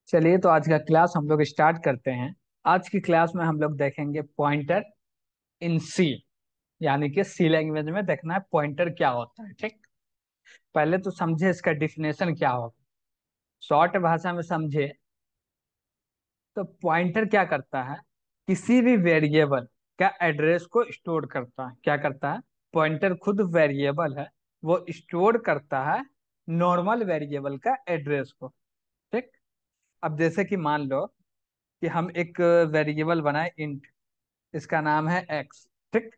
चलिए तो आज का क्लास हम लोग स्टार्ट करते हैं। आज की क्लास में हम लोग देखेंगे पॉइंटर इन सी, यानी कि सी लैंग्वेज में देखना है पॉइंटर क्या होता है। ठीक, पहले तो समझे इसका डिफिनेशन क्या होगा, शॉर्ट भाषा में समझे तो पॉइंटर क्या करता है, किसी भी वेरिएबल का एड्रेस को स्टोर करता है। क्या करता है? पॉइंटर खुद वेरिएबल है, वो स्टोर करता है नॉर्मल वेरिएबल का एड्रेस को। ठीक, अब जैसे कि मान लो कि हम एक वेरिएबल बनाए इंट, इसका नाम है एक्स। ठीक,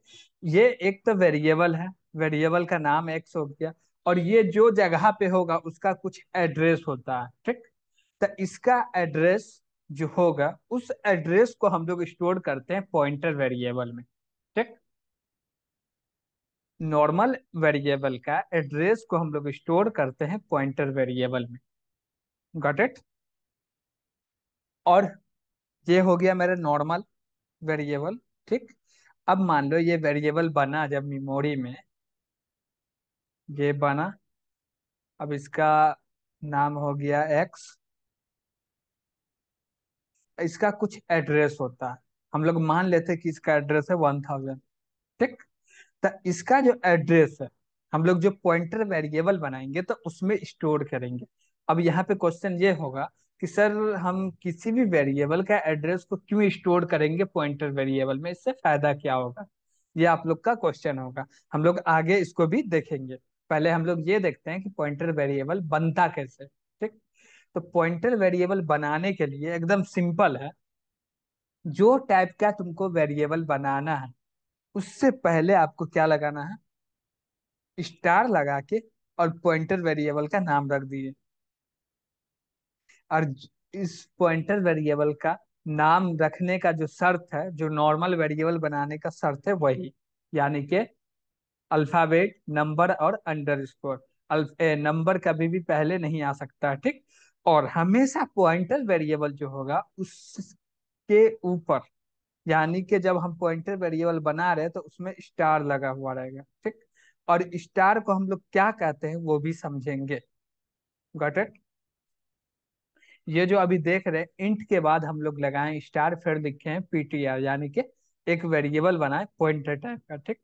ये एक तो वेरिएबल है, वेरिएबल का नाम एक्स हो गया, और ये जो जगह पे होगा उसका कुछ एड्रेस होता है। ठीक, तो इसका एड्रेस जो होगा उस एड्रेस को हम लोग स्टोर करते हैं पॉइंटर वेरिएबल में। ठीक, नॉर्मल वेरिएबल का एड्रेस को हम लोग स्टोर करते हैं पॉइंटर वेरिएबल में। Got it? और ये हो गया मेरा नॉर्मल वेरिएबल। ठीक, अब मान लो ये वेरिएबल बना जब मेमोरी में, ये बना, अब इसका नाम हो गया एक्स, इसका कुछ एड्रेस होता है, हम लोग मान लेते हैं कि इसका एड्रेस है 1000। ठीक, तो इसका जो एड्रेस है हम लोग जो पॉइंटर वेरिएबल बनाएंगे तो उसमें स्टोर करेंगे। अब यहाँ पे क्वेश्चन ये होगा कि सर हम किसी भी वेरिएबल का एड्रेस को क्यों स्टोर करेंगे पॉइंटर वेरिएबल में, इससे फायदा क्या होगा? ये आप लोग का क्वेश्चन होगा। हम लोग आगे इसको भी देखेंगे, पहले हम लोग ये देखते हैं कि पॉइंटर वेरिएबल बनता कैसे। ठीक, तो पॉइंटर वेरिएबल बनाने के लिए एकदम सिंपल है। जो टाइप का तुमको वेरिएबल बनाना है उससे पहले आपको क्या लगाना है, स्टार लगा के और पॉइंटर वेरिएबल का नाम रख दिए। और इस पॉइंटर वेरिएबल का नाम रखने का जो शर्त है, जो नॉर्मल वेरिएबल बनाने का शर्त है वही, यानी कि अल्फाबेट, नंबर और अंडरस्कोर। नंबर कभी भी पहले नहीं आ सकता। ठीक, और हमेशा पॉइंटर वेरिएबल जो होगा उसके ऊपर, यानी कि जब हम पॉइंटर वेरिएबल बना रहे हैं तो उसमें स्टार लगा हुआ रहेगा। ठीक, और स्टार को हम लोग क्या कहते हैं वो भी समझेंगे। Got it? ये जो अभी देख रहे हैं इंट के बाद हम लोग लगाए स्टार, फिर लिखे हैं पीटीआर, यानी कि एक वेरिएबल बनाए पॉइंटर टाइप का। ठीक,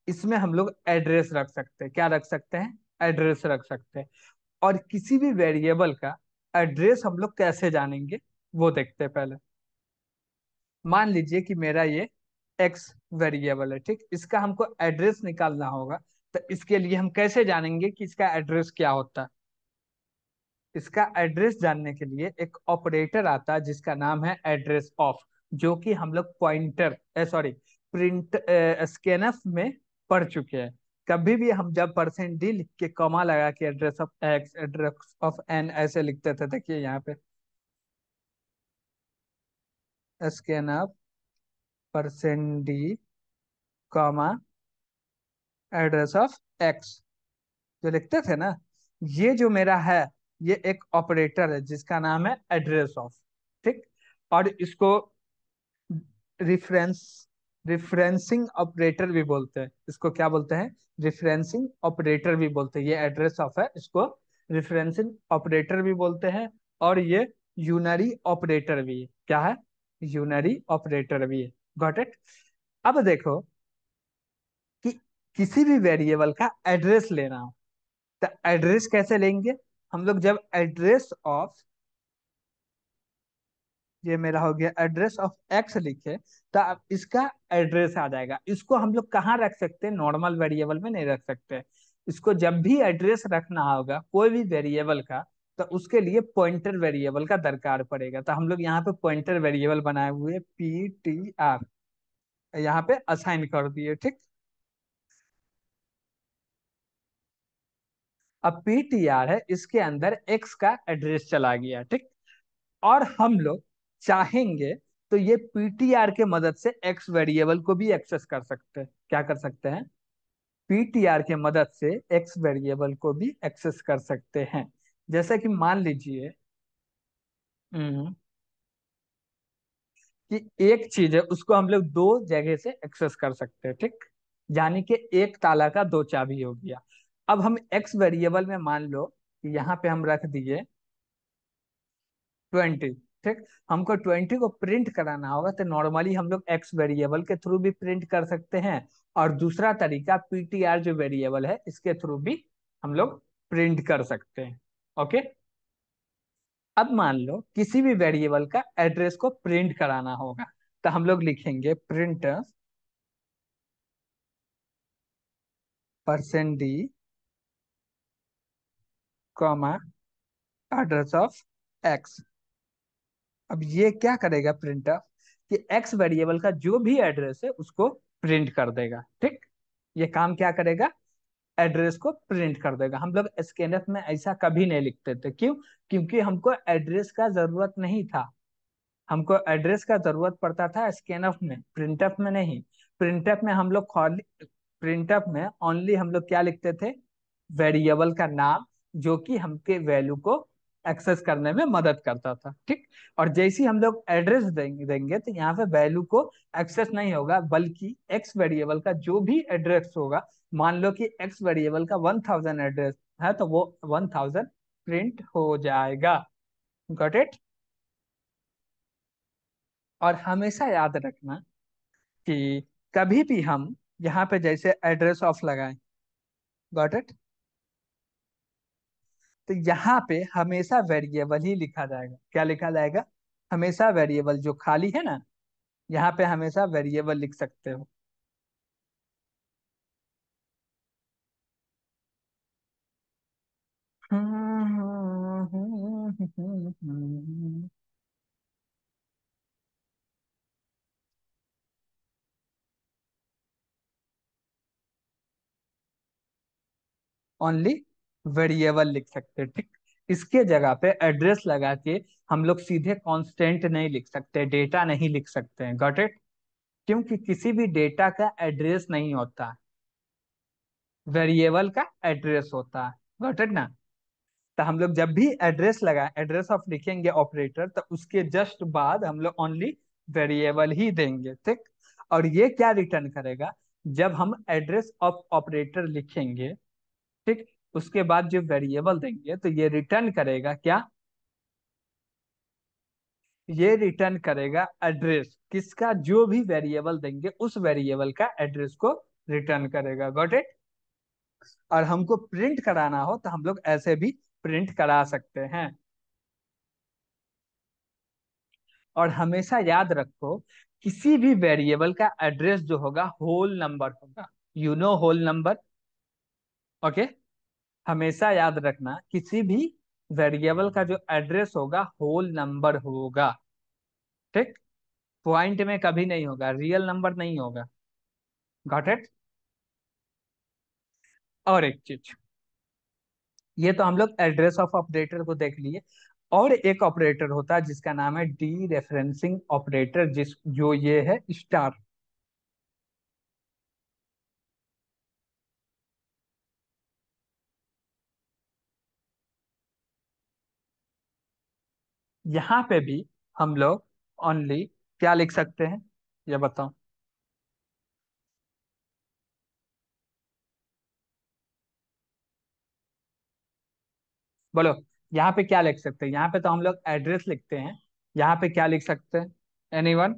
इसमें हम लोग एड्रेस रख सकते हैं। क्या रख सकते हैं? एड्रेस रख सकते हैं। और किसी भी वेरिएबल का एड्रेस हम लोग कैसे जानेंगे वो देखते हैं पहले। मान लीजिए कि मेरा ये एक्स वेरिएबल है। ठीक, इसका हमको एड्रेस निकालना होगा, तो इसके लिए हम कैसे जानेंगे कि इसका एड्रेस क्या होता है? इसका एड्रेस जानने के लिए एक ऑपरेटर आता है जिसका नाम है एड्रेस ऑफ, जो कि हम लोग पॉइंटर सॉरी प्रिंट स्कैनफ में पढ़ चुके हैं। कभी भी हम जब %d लिख के कॉमा लगा के address of x, address of n ऐसे लिखते थे, देखिए यहाँ पे scanf %d comma address of x जो लिखते थे ना, ये जो मेरा है ये एक ऑपरेटर है जिसका नाम है एड्रेस ऑफ। ठीक, और इसको रिफरेंस रिफरेंसिंग ऑपरेटर भी बोलते हैं। इसको क्या बोलते हैं? रिफरेंसिंग ऑपरेटर भी बोलते हैं। ये एड्रेस ऑफ है, इसको रिफरेंसिंग ऑपरेटर भी बोलते हैं। और ये यूनरी ऑपरेटर भी है। क्या है? यूनरी ऑपरेटर भी है। Got it? अब देखो कि किसी भी वेरिएबल का एड्रेस लेना हो तो एड्रेस कैसे लेंगे? हम लोग जब एड्रेस ऑफ, ये मेरा हो गया एड्रेस ऑफ एक्स लिखे, तो अब इसका एड्रेस आ जाएगा। इसको हम लोग कहाँ रख सकते हैं? नॉर्मल वेरिएबल में नहीं रख सकते। इसको जब भी एड्रेस रखना होगा कोई भी वेरिएबल का, तो उसके लिए पॉइंटर वेरिएबल का दरकार पड़ेगा। तो हम लोग यहाँ पे पॉइंटर वेरिएबल बनाए हुए PTR यहाँ पे असाइन कर दिए। ठीक, अब PTR है, इसके अंदर एक्स का एड्रेस चला गया। ठीक, और हम लोग चाहेंगे तो ये पीटीआर के मदद से एक्स वेरिएबल को भी एक्सेस कर सकते हैं। क्या कर सकते हैं? पीटीआर के मदद से एक्स वेरिएबल को भी एक्सेस कर सकते हैं। जैसे कि मान लीजिए हम्म, कि एक चीज है उसको हम लोग दो जगह से एक्सेस कर सकते हैं। ठीक, यानी कि एक ताला का दो चाबी हो गया। अब हम एक्स वेरिएबल में मान लो कि यहाँ पे हम रख दिए 20। ठीक, हमको 20 को प्रिंट कराना होगा तो नॉर्मली हम लोग एक्स वेरिएबल के थ्रू भी प्रिंट कर सकते हैं, और दूसरा तरीका पीटीआर जो वेरिएबल है इसके थ्रू भी हम लोग प्रिंट कर सकते हैं। ओके, अब मान लो किसी भी वेरिएबल का एड्रेस को प्रिंट कराना होगा, तो हम लोग लिखेंगे print %d, comma, address of x. अब ये क्या करेगा प्रिंटर, कि एक्स वेरिएबल का जो भी एड्रेस है उसको प्रिंट कर देगा। ठीक, ये काम क्या करेगा, एड्रेस को प्रिंट कर देगा। हम लोग स्कैनफ में ऐसा कभी नहीं लिखते थे, क्यों, क्योंकि हमको एड्रेस का जरूरत नहीं था। हमको एड्रेस का जरूरत पड़ता था स्कैनफ में, प्रिंटफ में नहीं। प्रिंटफ में हम लोग खाली, प्रिंटफ में ओनली हम लोग क्या लिखते थे, वेरिएबल का नाम, जो कि हमके वैल्यू को एक्सेस करने में मदद करता था। ठीक, और जैसे ही हम लोग एड्रेस देंगे तो यहाँ पे वैल्यू को एक्सेस नहीं होगा, बल्कि एक्स वेरिएबल का जो भी एड्रेस होगा, मान लो कि एक्स वेरिएबल का 1000 एड्रेस है, तो वो 1000 प्रिंट हो जाएगा। Got it. और हमेशा याद रखना कि कभी भी हम यहाँ पे जैसे एड्रेस ऑफ लगाएं, गॉट इट, तो यहाँ पे हमेशा वेरिएबल ही लिखा जाएगा। क्या लिखा जाएगा, हमेशा वेरिएबल, जो खाली है ना, यहाँ पे हमेशा वेरिएबल लिख सकते हो। ओनली वेरिएबल लिख सकते हैं। ठीक, इसके जगह पे एड्रेस लगा के हम लोग सीधे कांस्टेंट नहीं लिख सकते, डेटा नहीं लिख सकते हैं। गॉट इट, क्योंकि किसी भी डेटा का एड्रेस नहीं होता, वेरिएबल का एड्रेस होता है। गॉट इट ना। तो हम लोग जब भी एड्रेस लगा, एड्रेस ऑफ लिखेंगे ऑपरेटर, तो उसके जस्ट बाद हम लोग ओनली वेरिएबल ही देंगे। ठीक, और ये क्या रिटर्न करेगा, जब हम एड्रेस ऑफ ऑपरेटर लिखेंगे, ठीक, उसके बाद जो वेरिएबल देंगे तो ये रिटर्न करेगा क्या, ये रिटर्न करेगा एड्रेस किसका, जो भी वेरिएबल देंगे उस वेरिएबल का एड्रेस को रिटर्न करेगा। Got it. और हमको प्रिंट कराना हो तो हम लोग ऐसे भी प्रिंट करा सकते हैं। और हमेशा याद रखो, किसी भी वेरिएबल का एड्रेस जो होगा होल नंबर होगा। You know whole number. Okay, हमेशा याद रखना किसी भी वेरिएबल का जो एड्रेस होगा होल नंबर होगा। ठीक, पॉइंट में कभी नहीं होगा, रियल नंबर नहीं होगा। Got it. और एक चीज, ये तो हम लोग एड्रेस ऑफ ऑपरेटर को देख लिए। और एक ऑपरेटर होता है जिसका नाम है डी रेफरेंसिंग ऑपरेटर, जिस जो ये है स्टार। यहाँ पे भी हम लोग ओनली क्या लिख सकते हैं, ये बताओ। बोलो, यहाँ पे क्या लिख सकते हैं, यहाँ पे तो हम लोग एड्रेस लिखते हैं, यहाँ पे क्या लिख सकते हैं, एनीवन।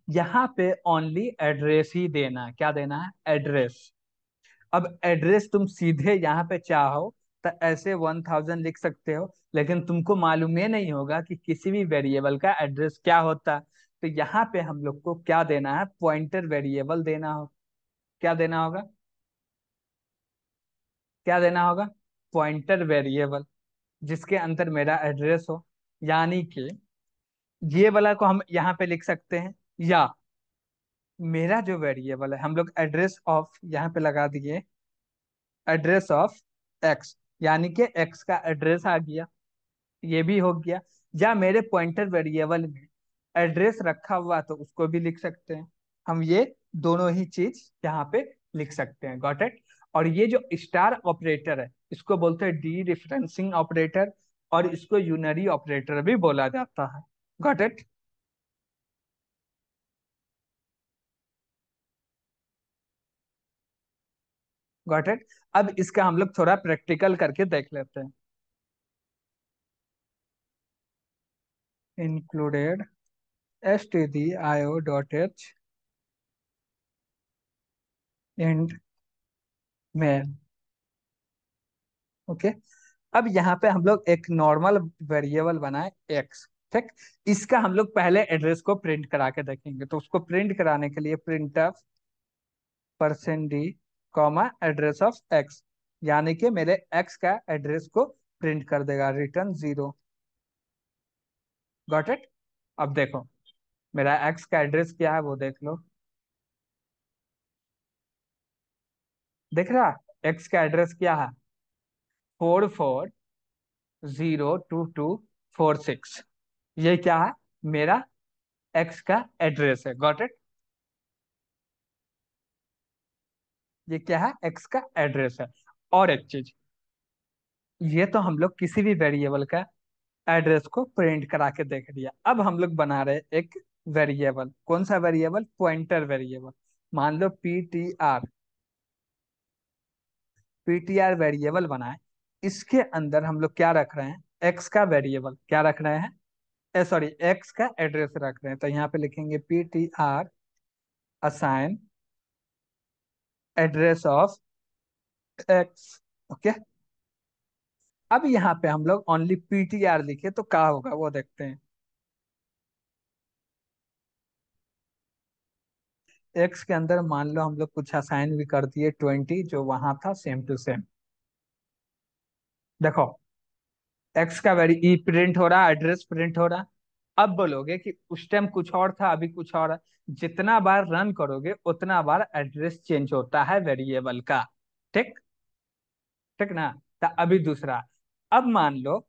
यहाँ पे ओनली एड्रेस ही देना है। क्या देना है, एड्रेस। अब एड्रेस तुम सीधे यहाँ पे चाहो तो ऐसे 1000 लिख सकते हो, लेकिन तुमको मालूम ही नहीं होगा कि किसी भी वेरिएबल का एड्रेस क्या होता है। तो यहाँ पे हम लोग को क्या देना है, पॉइंटर वेरिएबल देना हो। क्या देना होगा, क्या देना होगा, पॉइंटर वेरिएबल, जिसके अंदर मेरा एड्रेस हो। यानी कि ये वाला को हम यहाँ पे लिख सकते हैं, या मेरा जो वेरिएबल है, हम लोग एड्रेस ऑफ यहाँ पे लगा दिए, एड्रेस ऑफ एक्स, यानी कि एक्स का एड्रेस आ गया, ये भी हो गया। या मेरे पॉइंटर वेरिएबल में एड्रेस रखा हुआ तो उसको भी लिख सकते हैं। हम ये दोनों ही चीज यहाँ पे लिख सकते हैं। Got it. और ये जो स्टार ऑपरेटर है इसको बोलते हैं डी रेफरेंसिंग ऑपरेटर, और इसको यूनरी ऑपरेटर भी बोला जाता है। Got it. Got it. अब इसका हम लोग थोड़ा प्रैक्टिकल करके देख लेते हैं। Included stdio dot H and main. Okay. अब यहाँ पे हम लोग एक नॉर्मल वेरिएबल बनाए एक्स। ठीक। इसका हम लोग पहले एड्रेस को प्रिंट करा के देखेंगे, तो उसको प्रिंट कराने के लिए print of %d comma address of x, यानी कि मेरे एक्स का एड्रेस को प्रिंट कर देगा, रिटर्न 0। Got it. अब देखो मेरा एक्स का एड्रेस क्या है वो देख लो। देख रहा, एक्स का एड्रेस क्या है? 44022246। ये क्या है? मेरा एक्स का एड्रेस है। Got it. ये क्या है? एक्स का एड्रेस है। और एक चीज, ये तो हम लोग किसी भी वेरिएबल का एड्रेस को प्रिंट करा के देख लिया। अब हम लोग बना रहे एक वेरिएबल। कौन सा वेरिएबल? Pointer variable. मान लो पीटीआर वेरिएबल बनाए। इसके अंदर हम लोग क्या रख रहे हैं? एक्स का वेरिएबल क्या रख रहे हैं, सॉरी, एक्स का एड्रेस रख रहे हैं। तो यहाँ पे लिखेंगे PTR assign address of x. Okay. अब यहाँ पे हम लोग ओनली पीटीआर लिखे तो क्या होगा वो देखते हैं। एक्स के अंदर मान लो हम लोग कुछ असाइन भी कर दिए 20, जो वहां था सेम टू सेम। देखो एक्स का वेरी ई प्रिंट हो रहा, एड्रेस प्रिंट हो रहा। अब बोलोगे कि उस टाइम कुछ और था अभी कुछ और है। जितना बार रन करोगे उतना बार एड्रेस चेंज होता है वेरिएबल का। ठीक। ठीक ना? तो अभी दूसरा, अब मान लो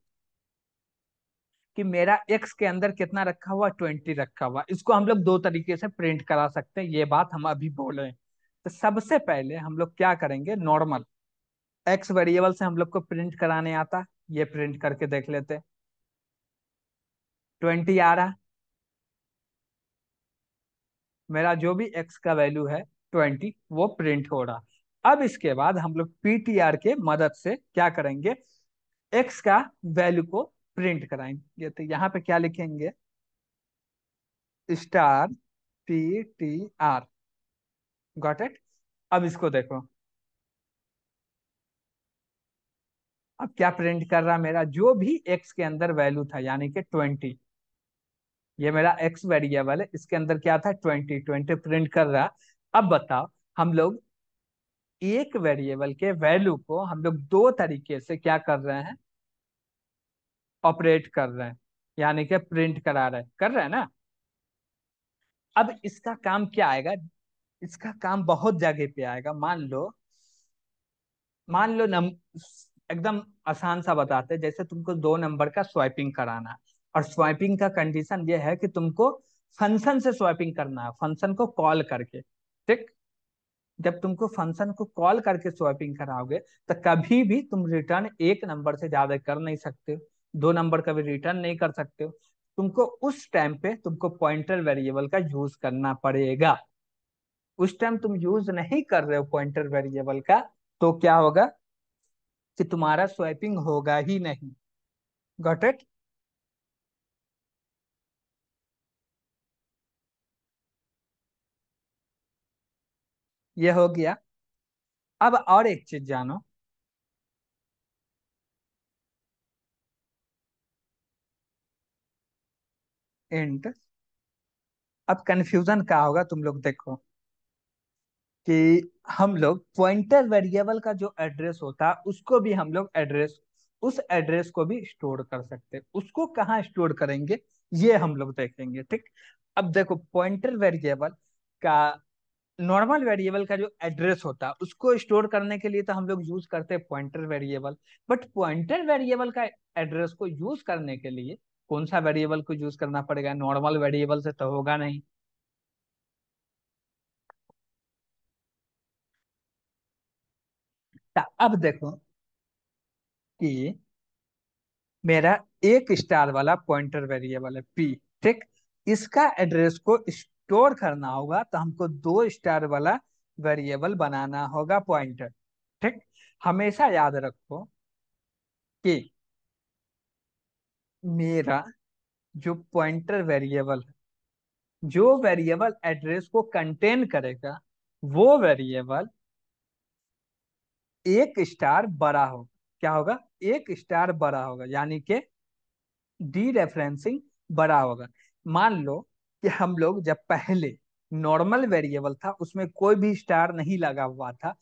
कि मेरा एक्स के अंदर कितना रखा हुआ? 20 रखा हुआ। इसको हम लोग दो तरीके से प्रिंट करा सकते हैं, ये बात हम अभी बोल रहे हैं। तो सबसे पहले हम लोग क्या करेंगे? नॉर्मल एक्स वेरिएबल से हम लोग को प्रिंट कराने आता, ये प्रिंट करके देख लेते। 20 आ रहा, मेरा जो भी एक्स का वैल्यू है 20 वो प्रिंट हो रहा। अब इसके बाद हम लोग पीटीआर के मदद से क्या करेंगे? एक्स का वैल्यू को प्रिंट कराएंगे। तो यहाँ पे क्या लिखेंगे? Star PTR. Got it. अब इसको देखो, अब क्या प्रिंट कर रहा? मेरा जो भी एक्स के अंदर वैल्यू था यानी कि 20, ये मेरा एक्स वेरिएबल है, इसके अंदर क्या था? 20 प्रिंट कर रहा। अब बताओ, हम लोग एक वेरिएबल के वैल्यू को हम लोग दो तरीके से क्या कर रहे हैं? ऑपरेट कर रहे हैं, यानी कि प्रिंट करा रहे हैं, कर रहे हैं ना। अब इसका काम क्या आएगा? इसका काम बहुत जगह पे आएगा। मान लो एकदम आसान सा बताते हैं, जैसे तुमको दो नंबर का स्वैपिंग कराना, और स्वैपिंग का कंडीशन ये है कि तुमको फंक्शन से स्वैपिंग करना है, फंक्शन को कॉल करके। ठीक। जब तुमको फंक्शन को कॉल करके स्वैपिंग कराओगे तो कभी भी तुम रिटर्न एक नंबर से ज्यादा कर नहीं सकते हो, दो नंबर का भी रिटर्न नहीं कर सकते हो। तुमको उस टाइम पे तुमको पॉइंटर वेरिएबल का यूज करना पड़ेगा। उस टाइम तुम यूज नहीं कर रहे हो पॉइंटर वेरिएबल का, तो क्या होगा कि तुम्हारा स्वैपिंग होगा ही नहीं। Got it. ये हो गया। अब और एक चीज जानो। इंट। अब कंफ्यूजन क्या होगा तुम लोग देखो, कि हम लोग पॉइंटर वेरिएबल का जो एड्रेस होता है उसको भी हम लोग उस एड्रेस को भी स्टोर कर सकते हैं। उसको कहाँ स्टोर करेंगे ये हम लोग देखेंगे। ठीक। अब देखो पॉइंटर वेरिएबल का, नॉर्मल वेरिएबल का जो एड्रेस होता है उसको स्टोर करने के लिए तो हम लोग यूज करते हैं pointer variable. But pointer variable का एड्रेस को यूज करने के लिए कौन सा वेरिएबल को यूज करना पड़ेगा? नॉर्मल वेरिएबल से तो होगा नहीं। तो अब देखो कि मेरा एक स्टार वाला पॉइंटर वेरिएबल है पी। ठीक। इसका एड्रेस को स्टोर करना होगा तो हमको दो स्टार वाला वेरिएबल बनाना होगा पॉइंटर। हमेशा याद रखो कि मेरा जो पॉइंटर वेरिएबल है, जो वेरिएबल एड्रेस को कंटेन करेगा, वो वेरिएबल एक स्टार बड़ा होगा। क्या होगा? एक स्टार बड़ा होगा, यानी कि डी रेफरेंसिंग बड़ा होगा। मान लो कि हम लोग जब पहले नॉर्मल वेरिएबल था, उसमें कोई भी स्टार नहीं लगा हुआ था,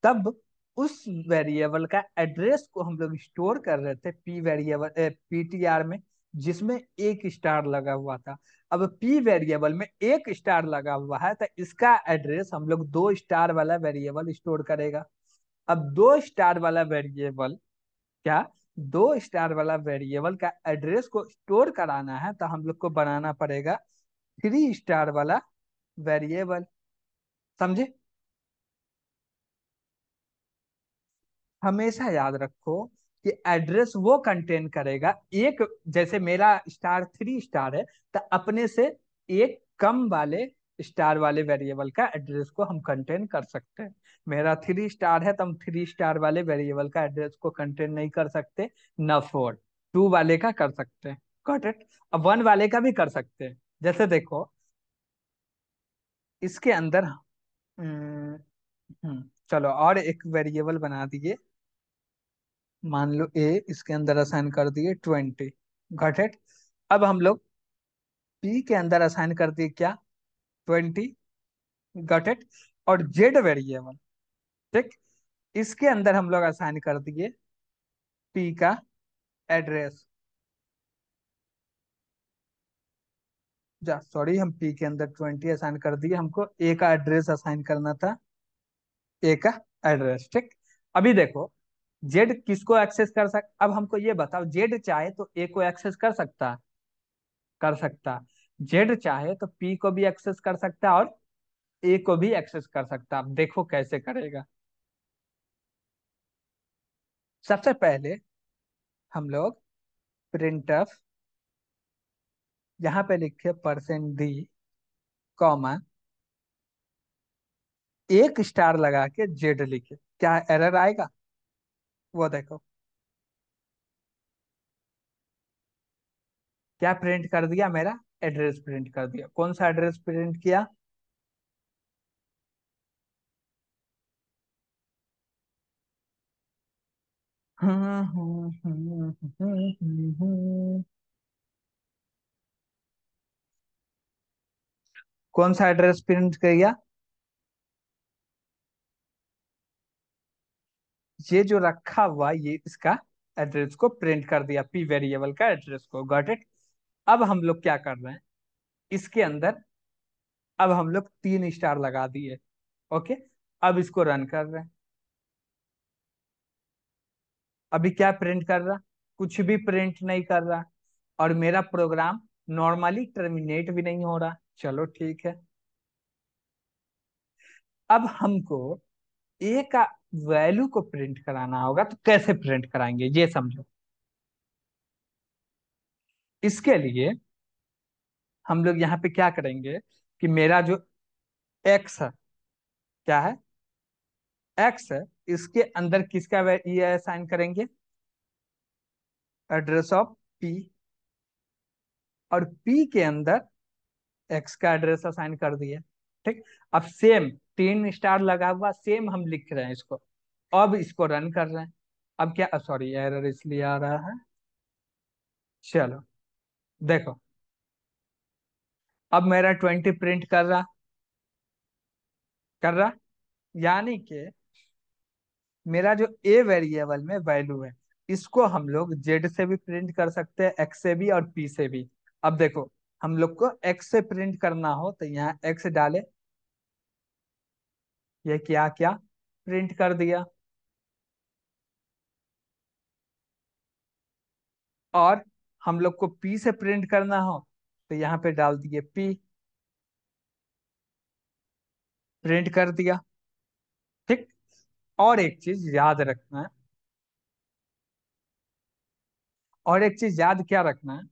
तब उस वेरिएबल का एड्रेस को हम लोग स्टोर कर रहे थे पी वेरिएबल पीटीआर में, जिसमें एक स्टार लगा हुआ था। अब पी वेरिएबल में एक स्टार लगा हुआ है, तो इसका एड्रेस हम लोग दो स्टार वाला वेरिएबल स्टोर करेगा। अब दो स्टार वाला वेरिएबल, क्या, दो स्टार वाला वेरिएबल का एड्रेस को स्टोर कराना है, तो हम लोग को बनाना पड़ेगा थ्री स्टार वाला वेरिएबल। समझे? हमेशा याद रखो कि एड्रेस वो कंटेन करेगा एक, जैसे मेरा स्टार थ्री स्टार है, तो अपने से एक कम वाले स्टार वाले वेरिएबल का एड्रेस को हम कंटेन कर सकते हैं। मेरा थ्री स्टार है, तो हम थ्री स्टार वाले वेरिएबल का एड्रेस को कंटेन नहीं कर सकते, न फोर, टू वाले का कर सकते हैं। Got it? अब वन वाले का भी कर सकते हैं। जैसे देखो, इसके अंदर चलो और एक वेरिएबल बना दिए। मान लो ए, इसके अंदर असाइन कर दिए 20। Got it? अब हम लोग पी के अंदर असाइन कर दिए क्या? 20। Got it? और जेड वेरिएबल, ठीक, इसके अंदर हम लोग असाइन कर दिए पी का एड्रेस। जा सॉरी, हम पी के अंदर 20 असाइन कर दिए, हमको ए का एड्रेस असाइन करना था। ए का एड्रेस, ठीक। अभी देखो, जेड किसको एक्सेस कर सक, अब हमको ये बताओ, जेड चाहे तो ए को एक्सेस कर सकता है? कर सकता। जेड चाहे तो पी को भी एक्सेस कर सकता है और ए को भी एक्सेस कर सकता है। अब देखो कैसे करेगा। सबसे पहले हम लोग प्रिंटफ, यहाँ पे लिखे %d, कॉमा, एक स्टार लगा के जेड लिखे, क्या एरर आएगा? वो देखो, क्या प्रिंट कर दिया? मेरा एड्रेस प्रिंट कर दिया। कौन सा एड्रेस प्रिंट किया? कौन सा एड्रेस प्रिंट किया? ये जो रखा हुआ, ये इसका एड्रेस को प्रिंट कर दिया, पी वेरिएबल का एड्रेस को। Got it? अब हम लोग क्या कर रहे हैं, इसके अंदर अब हम लोग तीन स्टार लगा दिए। ओके, अब इसको रन कर रहे हैं। अभी क्या प्रिंट कर रहा? कुछ भी प्रिंट नहीं कर रहा, और मेरा प्रोग्राम नॉर्मली टर्मिनेट भी नहीं हो रहा। चलो ठीक है। अब हमको ए का वैल्यू को प्रिंट कराना होगा, तो कैसे प्रिंट कराएंगे ये समझो। इसके लिए हम लोग यहाँ पे क्या करेंगे कि मेरा जो एक्स है, क्या है, एक्स है, इसके अंदर किसका ये असाइन करेंगे? Address of P. और पी के अंदर एक्स का एड्रेस असाइन कर दिया। ठीक। अब सेम तीन स्टार लगा हुआ, सेम हम लिख रहे हैं इसको। अब इसको रन कर रहे हैं। अब क्या, सॉरी एरर इसलिए आ रहा है। चलो देखो, अब मेरा 20 प्रिंट कर रहा, यानी कि मेरा जो ए वेरिएबल में वैल्यू है, इसको हम लोग जेड से भी प्रिंट कर सकते हैं, एक्स से भी और पी से भी। अब देखो, हम लोग को एक्स से प्रिंट करना हो तो यहाँ एक्स डाले, ये क्या क्या प्रिंट कर दिया। और हम लोग को पी से प्रिंट करना हो तो यहाँ पे डाल दिए पी, प्रिंट कर दिया। ठीक। और एक चीज याद रखना है, और एक चीज याद क्या रखना है,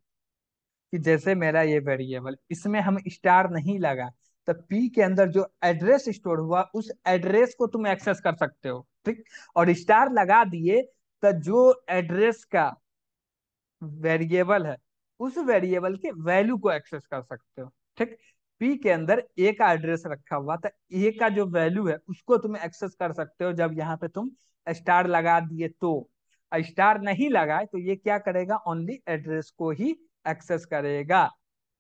कि जैसे मेरा ये वेरिएबल, इसमें हम स्टार नहीं लगा, तो पी के अंदर जो एड्रेस स्टोर हुआ उस एड्रेस को तुम एक्सेस कर सकते हो, ठीक। और स्टार लगा दिए तो जो एड्रेस का वेरिएबल है उस वेरिएबल के वैल्यू को एक्सेस कर सकते हो, ठीक। पी के अंदर ए का एड्रेस रखा हुआ था, ए का जो वैल्यू है उसको तुम एक्सेस कर सकते हो जब यहाँ पे तुम स्टार लगा दिए तो। स्टार नहीं लगाए तो ये क्या करेगा, ओनली एड्रेस को ही एक्सेस करेगा।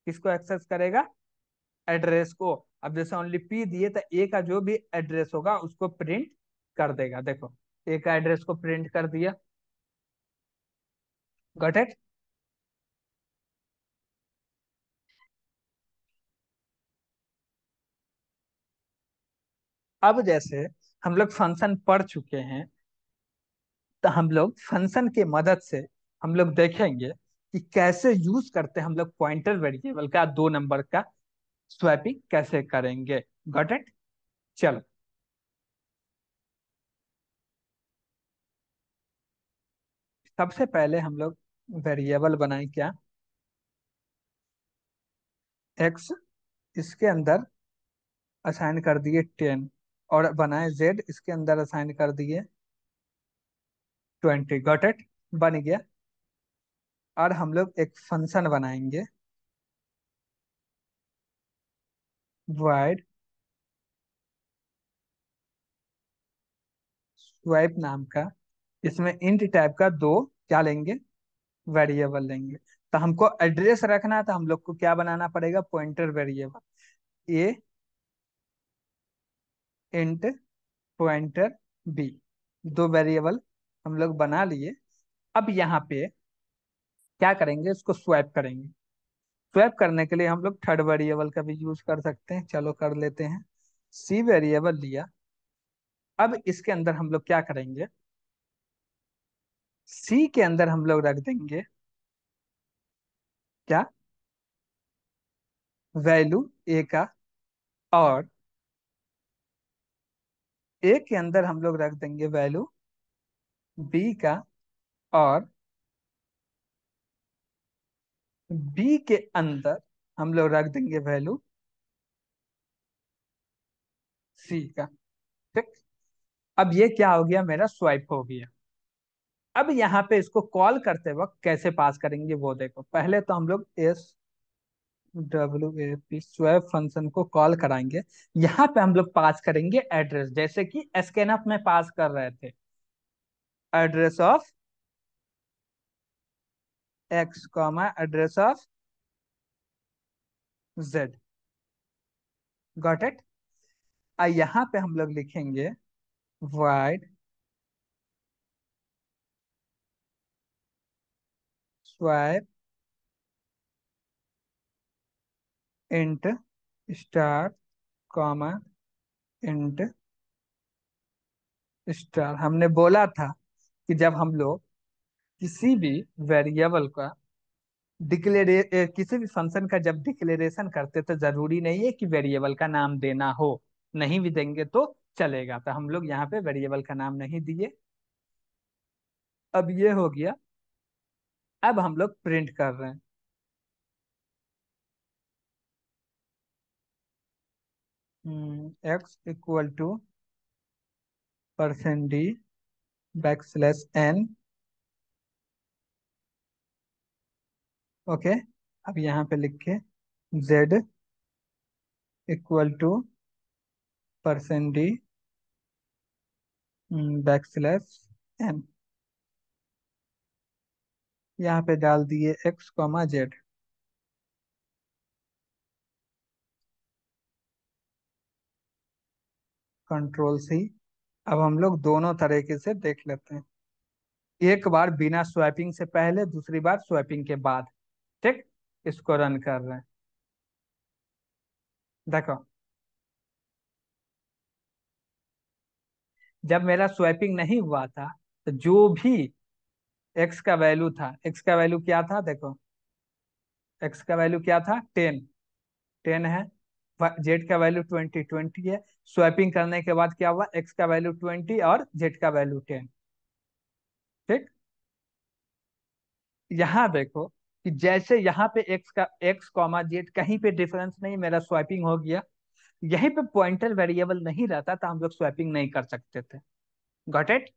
किसको एक्सेस करेगा, एड्रेस को। अब जैसे ओनली पी दिए तो ए का जो भी एड्रेस होगा उसको प्रिंट कर देगा। देखो ए का एड्रेस को प्रिंट कर दिया। Got it. अब जैसे हम लोग फंक्शन पढ़ चुके हैं तो हम लोग फंक्शन के मदद से हम लोग देखेंगे कि कैसे यूज करते हैं हम लोग पॉइंटर वेरिएबल का 2 नंबर का स्वैपिंग कैसे करेंगे। Got it. चलो सबसे पहले हम लोग वेरिएबल बनाए क्या, एक्स, इसके अंदर असाइन कर दिए 10, और बनाए जेड, इसके अंदर असाइन कर दिए 20। गॉट इट, बन गया। और हम लोग एक फंक्शन बनाएंगे वाइड स्वाइप नाम का। इसमें इंट टाइप का दो क्या लेंगे, वेरिएबल लेंगे। तो हमको एड्रेस रखना है तो हम लोग को क्या बनाना पड़ेगा, पॉइंटर वेरिएबल। ए इंट पॉइंटर बी, दो वेरिएबल हम लोग बना लिए। अब यहाँ पे क्या करेंगे, इसको स्वैप करेंगे। स्वैप करने के लिए हम लोग थर्ड वेरिएबल का भी यूज कर सकते हैं, चलो कर लेते हैं। सी वेरिएबल लिया। अब इसके अंदर हम लोग क्या करेंगे, सी के अंदर हम लोग रख देंगे क्या, वैल्यू ए का, और ए के अंदर हम लोग रख देंगे वैल्यू बी का, और बी के अंदर हम लोग रख देंगे वैल्यू सी का, ठीक। अब ये क्या हो गया, मेरा स्वाइप हो गया। अब यहाँ पे इसको कॉल करते वक्त कैसे पास करेंगे वो देखो। पहले तो हम लोग S W A P swap function को कॉल कराएंगे। यहाँ पे हम लोग पास करेंगे एड्रेस, जैसे कि स्कैनअप में पास कर रहे थे, address of x comma address of Z. Got it. यहाँ पे हम लोग लिखेंगे wide swipe int star comma int star. हमने बोला था कि जब हम लोग किसी भी वेरिएबल का किसी भी फंक्शन का जब डिक्लेरेशन करते तो जरूरी नहीं है कि वेरिएबल का नाम देना हो, नहीं भी देंगे तो चलेगा। तो हम लोग यहाँ पे वेरिएबल का नाम नहीं दिए। अब ये हो गया। अब हम लोग प्रिंट कर रहे हैं x equal to %d \n। Okay. अब यहाँ पे लिखे z equal to %d \n। यहाँ पे डाल दिए x comma z, control C. अब हम लोग दोनों तरीके से देख लेते हैं, एक बार बिना स्वैपिंग से पहले, दूसरी बार स्वैपिंग के बाद, ठीक। इसको रन कर रहे हैं। देखो जब मेरा स्वैपिंग नहीं हुआ था तो जो भी एक्स का वैल्यू था, एक्स का वैल्यू क्या था देखो, एक्स का वैल्यू क्या था 10, 10 है। जेड का वैल्यू 20, 20 है। स्वैपिंग करने के बाद क्या हुआ, एक्स का वैल्यू 20 और जेड का वैल्यू 10, ठीक। यहाँ देखो कि जैसे यहाँ पे एक्स का एक्स कॉमा जेड कहीं पे डिफरेंस नहीं, मेरा स्वैपिंग हो गया। यहीं पे पॉइंटर वेरिएबल नहीं रहता तो हम लोग स्वैपिंग नहीं कर सकते थे। Got it?